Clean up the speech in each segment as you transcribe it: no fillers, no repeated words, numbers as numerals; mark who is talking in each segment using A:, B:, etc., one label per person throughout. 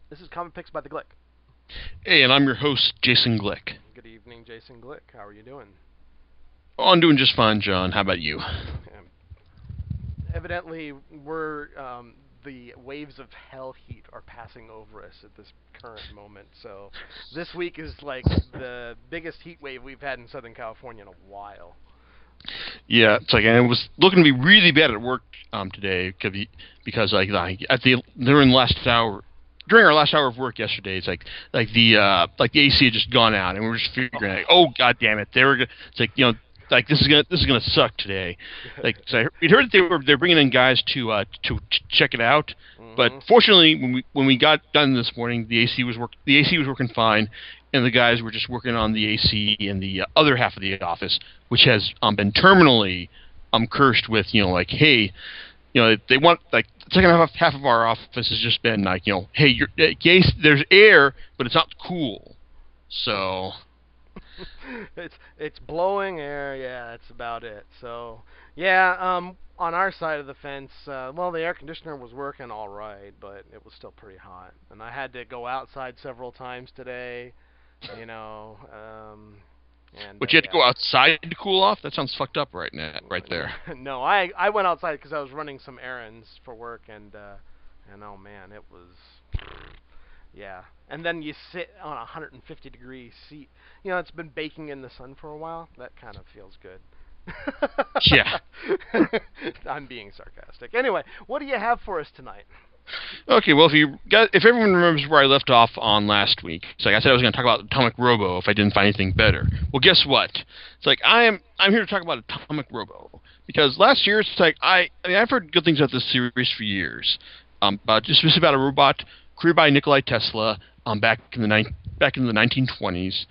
A: This is Comic Picks by the Glick.
B: Hey, and I'm your host, Jason Glick.
A: Good evening, Jason Glick. How are you doing?
B: Oh, I'm doing just fine, John. How about you?
A: Um, Evidently, the waves of hell heat are passing over us at this current moment. So, this week is like the biggest heat wave we've had in Southern California in a while.
B: Yeah, it's like and it was looking to be really bad at work today because at the during our last hour of work yesterday, it's like the AC had just gone out, and we were just figuring, like, oh god damn it, it's like like this is gonna suck today. Like so we'd heard that they're bringing in guys to check it out, but
A: Mm-hmm.
B: fortunately when we got done this morning, the AC was working fine, and the guys were just working on the AC in the other half of the office, which has been terminally cursed with like, hey, they want, like, the second half of our office has just been like, hey, there's air, but it's not cool. So
A: It's blowing air. Yeah, that's about it. So yeah, on our side of the fence, well, the air conditioner was working all right, but it was still pretty hot, and I had to go outside several times today. You know, and
B: but you had to
A: yeah.
B: go outside to cool off? That sounds fucked up right there.
A: No, I went outside because I was running some errands for work, and oh man, it was yeah. And then you sit on a 150-degree seat. You know, it's been baking in the sun for a while. That kind of feels good.
B: Yeah.
A: I'm being sarcastic. Anyway, what do you have for us tonight?
B: Okay, well, if everyone remembers where I left off on last week, it's like I said I was going to talk about Atomic Robo if I didn't find anything better. Well, guess what? It's like I'm here to talk about Atomic Robo because last year it's like I mean I've heard good things about this series for years. Just about a robot created by Nikola Tesla back in the 1920s,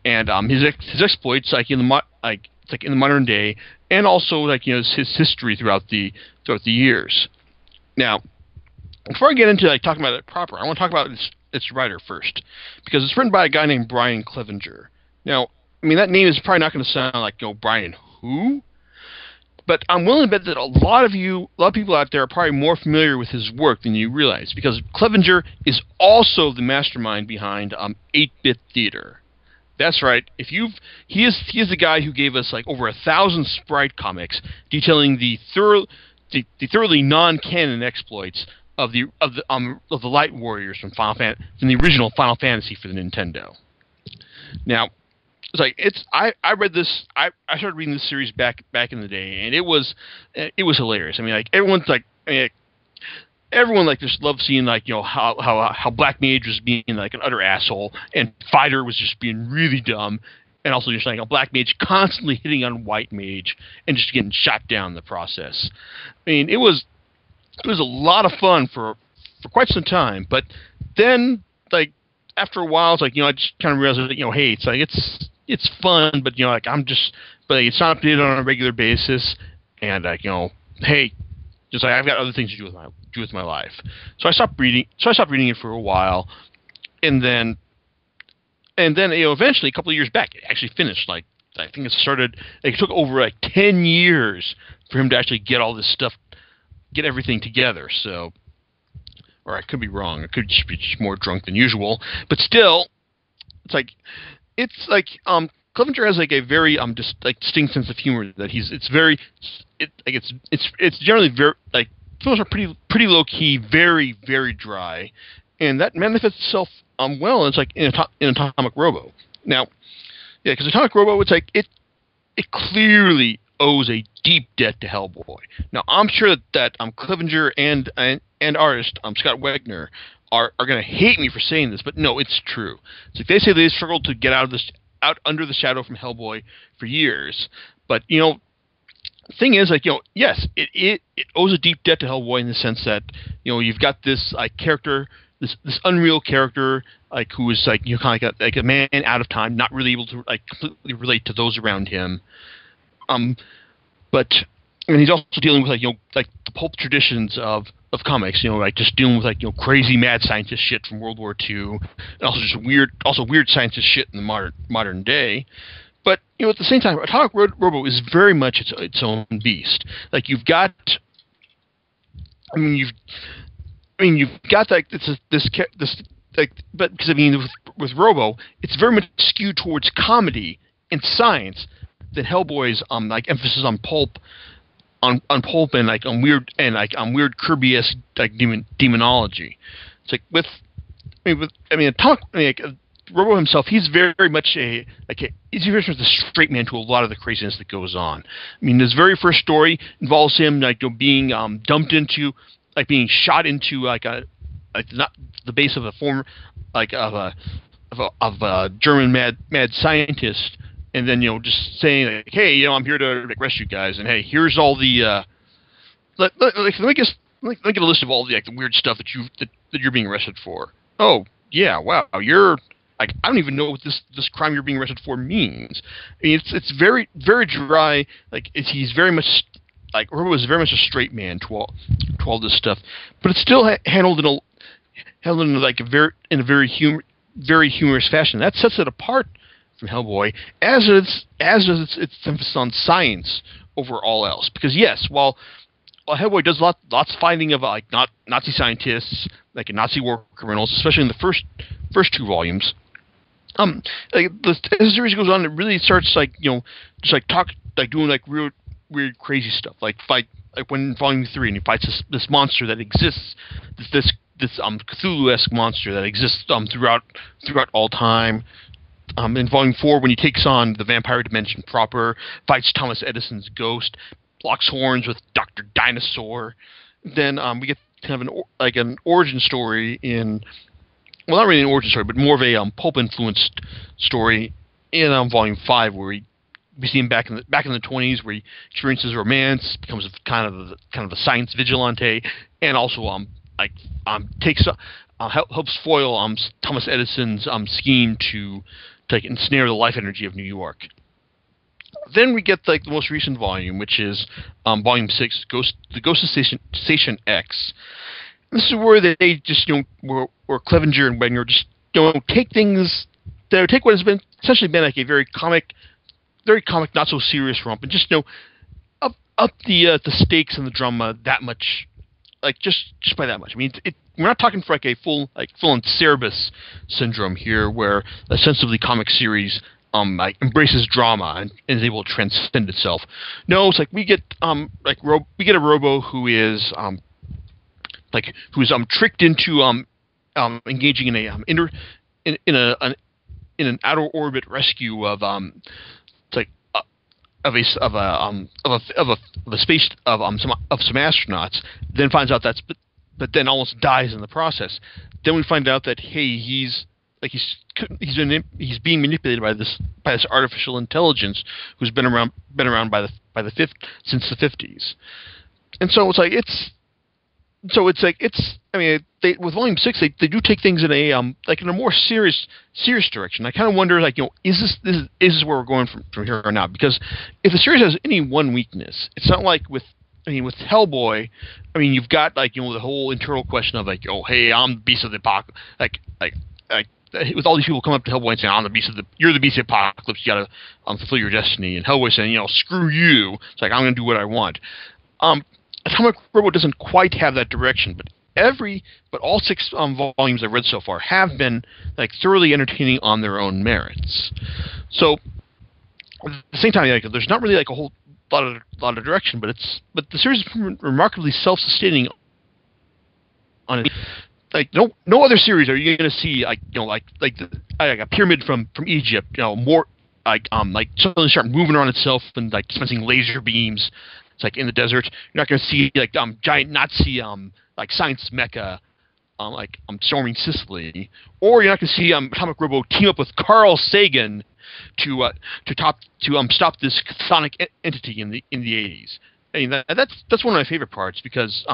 B: and his exploits like it's like in the modern day, and also like his history throughout the years. Now, before I get into like talking about it proper, I want to talk about its writer first, because it's written by a guy named Brian Clevenger. Now, I mean that name is probably not going to sound like Brian who, but I'm willing to bet that a lot of people out there are probably more familiar with his work than you realize, because Clevenger is also the mastermind behind 8-bit theater. That's right. He is the guy who gave us like over 1,000 sprite comics detailing the thoroughly non-canon exploits of the Light Warriors from from the original Final Fantasy for the Nintendo. Now, I read this. I started reading this series back in the day, and it was hilarious. I mean, like everyone like just loved seeing like how Black Mage was being like an utter asshole, and Fighter was just being really dumb, and also just like a Black Mage constantly hitting on White Mage and just getting shot down in the process. I mean, it was a lot of fun for quite some time, but then like after a while, it's like I just kind of realized that hey, it's like it's fun, but like but it's not updated on a regular basis, and like hey, just like I've got other things to do with my life. So I stopped reading. So I stopped reading it for a while, and then eventually a couple of years back, it actually finished. Like I think it started. Like, it took over like 10 years for him to actually get all this stuff, get everything together. So, or I could be wrong. I could just be more drunk than usual. But still, it's like Clevenger has like a very distinct sense of humor that it's generally very like films are pretty low key, very very dry, and that manifests itself well. It's like in Atomic Robo. Now, yeah, because Atomic Robo, it's like it clearly owes a deep debt to Hellboy. Now, I'm sure that Clevenger and artist Scott Wagner are going to hate me for saying this, but no, it's true. It's like they say they struggled to get out under the shadow from Hellboy for years, but the thing is, like, yes, it owes a deep debt to Hellboy in the sense that you've got this character, this unreal character, like, who is like kind of like a man out of time, not really able to like completely relate to those around him. But and he's also dealing with like the pulp traditions of comics, like just dealing with like crazy mad scientist shit from World War II, and also just weird scientist shit in the modern day. But at the same time, Atomic Robo is very much its own beast. Like you've got, you've got like this but because I mean, with Robo, it's very much skewed towards comedy and science. That Hellboy's like emphasis on pulp, on pulp and like on weird Kirby-esque like demonology. It's like Atomic. Robo himself, he's very much he's very much the straight man to a lot of the craziness that goes on. I mean, this very first story involves him being dumped into, being shot into not the base of a former of a German mad scientist, and then just saying hey, I'm here to rescue you guys, and hey, here's all the let me get a list of all the the weird stuff that you're being arrested for. Oh yeah, wow, you're I don't even know what this crime you're being arrested for means. I mean, it's very very dry. He's very much Robo is very much a straight man to all this stuff, but it's still handled in a very humorous fashion. That sets it apart from Hellboy, as is its emphasis on science over all else. Because yes, while Hellboy does lots of finding of Nazi scientists, Nazi war criminals, especially in the first two volumes. As the series goes on, it really starts doing weird crazy stuff, when in volume 3, and he fights this monster that exists, this Cthulhu-esque monster that exists throughout all time. In volume 4, when he takes on the vampire dimension proper, fights Thomas Edison's ghost, locks horns with Dr. Dinosaur. Then we get kind of an origin story in. Well, not really an origin story, but more of a pulp-influenced story in volume 5, where we see him back in the 20s, where he experiences romance, becomes kind of a science vigilante, and also helps foil Thomas Edison's scheme to ensnare the life energy of New York. Then we get the most recent volume, which is volume 6, the Ghost of Station X. This is where they just where Clevenger and Wagner just take things, take what has been essentially been a very comic, not so serious romp, and just up the stakes and the drama that much, just by that much. I mean, we're not talking for a full on Cerebus syndrome here, where a sensibly comic series embraces drama and is able to transcend itself. No, it's we get a Robo who is who's tricked into engaging in an outer orbit rescue of some astronauts. Then finds out but then almost dies in the process. Then we find out that hey, he's being manipulated by this artificial intelligence who's been around since the 50s. And so with volume 6 they do take things in a more serious direction. I kind of wonder is this where we're going from here on out? Because if the series has any one weakness, it's not with Hellboy. I mean, you've got the whole internal question of oh hey, I'm the beast of the apocalypse. With all these people coming up to Hellboy and saying you're the beast of the apocalypse, you gotta fulfill your destiny, and Hellboy saying screw you. It's I'm gonna do what I want. Atomic Robo doesn't quite have that direction, but all 6 volumes I've read so far have been thoroughly entertaining on their own merits. So at the same time, there's not really a whole lot of direction, but the series is remarkably self-sustaining. On it, no other series are you going to see a pyramid from Egypt, more suddenly start moving around itself and dispensing laser beams. It's in the desert. You're not going to see giant Nazi science mecha storming Sicily, or you're not going to see Atomic Robo team up with Carl Sagan to stop this chthonic entity in the 80s. I mean that's one of my favorite parts because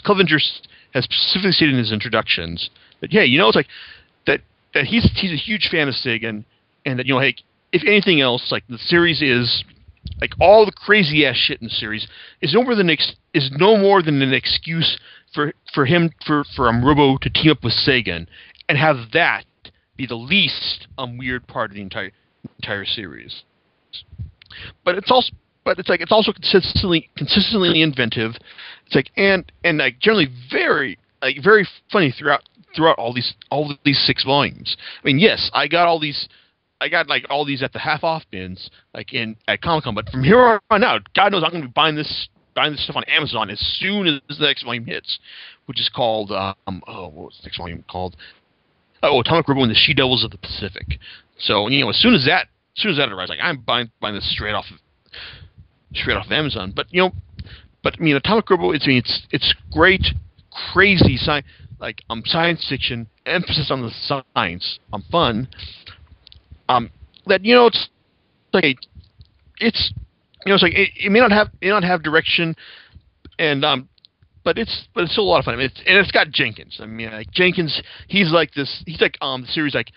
B: Clevenger has specifically stated in his introductions that that he's a huge fan of Sagan, and that hey, if anything else the series is all the crazy ass shit in the series is no more than an excuse for Robo to team up with Sagan and have that be the least weird part of the entire series. But it's also consistently inventive. It's and generally very very funny throughout throughout all these 6 volumes. I mean, yes, I got like all these at the half off bins, like at Comic-Con. But from here on out, God knows I'm going to be buying this stuff on Amazon as soon as the next volume hits, which is called what was the next volume called? Oh, Atomic Robo and the She-Devils of the Pacific. So as soon as that arrives, like I'm buying this straight off of Amazon. But I mean, Atomic Robo, it's great, crazy science fiction, emphasis on the science, fun. That it's like it's like it may not have direction, and but it's still a lot of fun. I mean, it's got Jenkins. I mean, like Jenkins, he's like the series like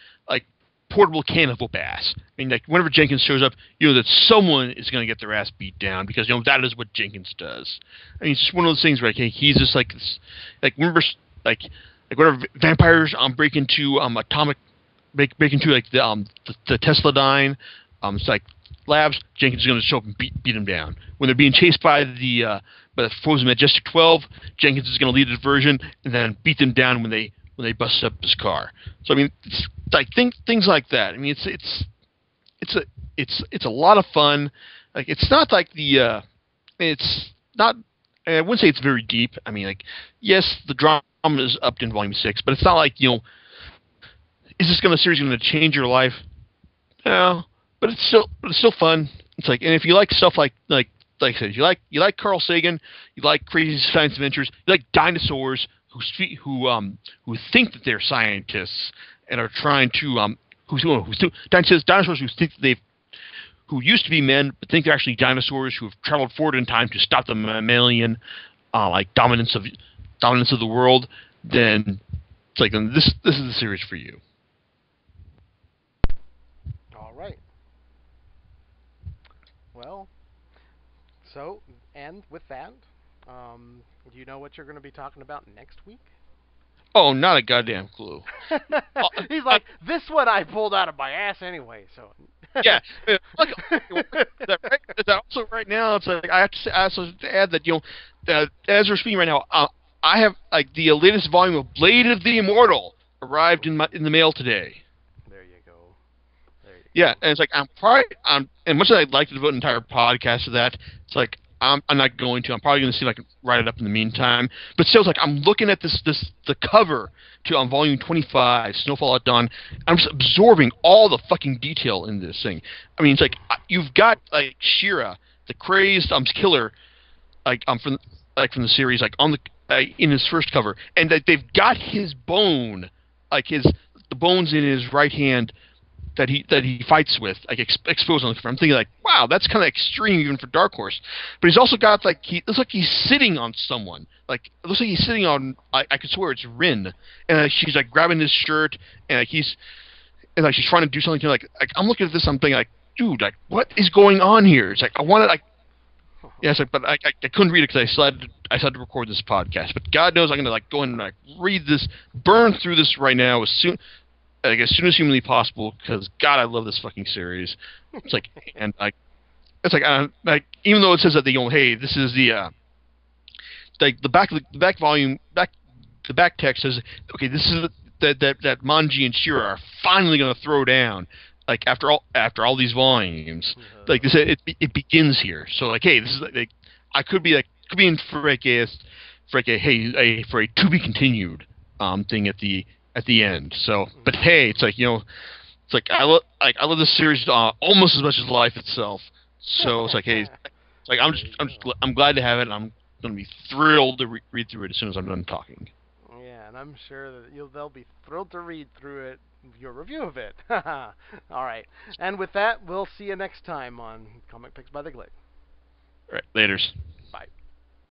B: portable cannibal bass. I mean, like whenever Jenkins shows up, that someone is going to get their ass beat down because that is what Jenkins does. I mean, it's just one of those things where he's just like this, like remember like whenever vampires break into like the Tesladyne it's like labs, Jenkins is going to show up and beat them down. When they're being chased by the Frozen Majestic 12, Jenkins is going to lead a diversion and then beat them down when they bust up his car. So I mean, it's like things like that. I mean, it's a lot of fun. Like it's not like it's not. I wouldn't say it's very deep. I mean, like yes, the drama is upped in volume 6, but it's not like is this series going to change your life? No, but it's still fun. It's like, and if you like stuff like I said, you like Carl Sagan, you like crazy science adventures, you like dinosaurs who think that they're scientists and are trying to dinosaurs who used to be men but think they're actually dinosaurs who have traveled forward in time to stop the mammalian dominance of the world. Then it's like this is the series for you.
A: All right. Well, so, and with that, do you know what you're going to be talking about next week?
B: Oh, not a goddamn clue.
A: He's like, this one I pulled out of my ass anyway, so.
B: Yeah. Also right now, it's like I have to add that that as we're speaking right now, I have like the latest volume of Blade of the Immortal arrived in the mail today.
A: There you go.
B: Yeah, and it's like and much as I'd like to devote an entire podcast to that, it's like I'm not going to. I'm probably going to see if I can write it up in the meantime. But still, it's like I'm looking at the cover to on volume 25, Snowfall at Dawn. I'm just absorbing all the fucking detail in this thing. I mean, it's like you've got like She-Ra, the crazed killer, from the series, like on the in his first cover, and that they've got his bone, the bones in his right hand that he fights with, like exposed on the cover. I'm thinking like, wow, that's kind of extreme even for Dark Horse. But he's also got it looks like he's sitting on someone. Like it looks like he's sitting on. I could swear it's Rin, and she's like grabbing his shirt, and she's trying to do something to him. Like I'm looking at this, I'm thinking like, dude, like what is going on here? It's like I wanted like. Yeah, but I couldn't read it because I decided to record this podcast. But God knows I'm going to go in and read this, burn through this right now as soon as humanly possible. Because God, I love this fucking series. It's like, and even though it says that hey, this is the the back text says, okay, this is that Manji and She-Ra are finally going to throw down. Like after all these volumes, like they said, it begins here. So like, hey, this is I could be in for a to be continued thing at the end. So, but hey, it's like it's like I love this series almost as much as life itself. So it's like, hey, it's like I'm glad to have it. I'm going to be thrilled to read through it as soon as I'm done talking.
A: Yeah, and I'm sure that they'll be thrilled to read through it. Your review of it. All right. And with that, we'll see you next time on Comic Picks by the Glick.
B: All right. Laters.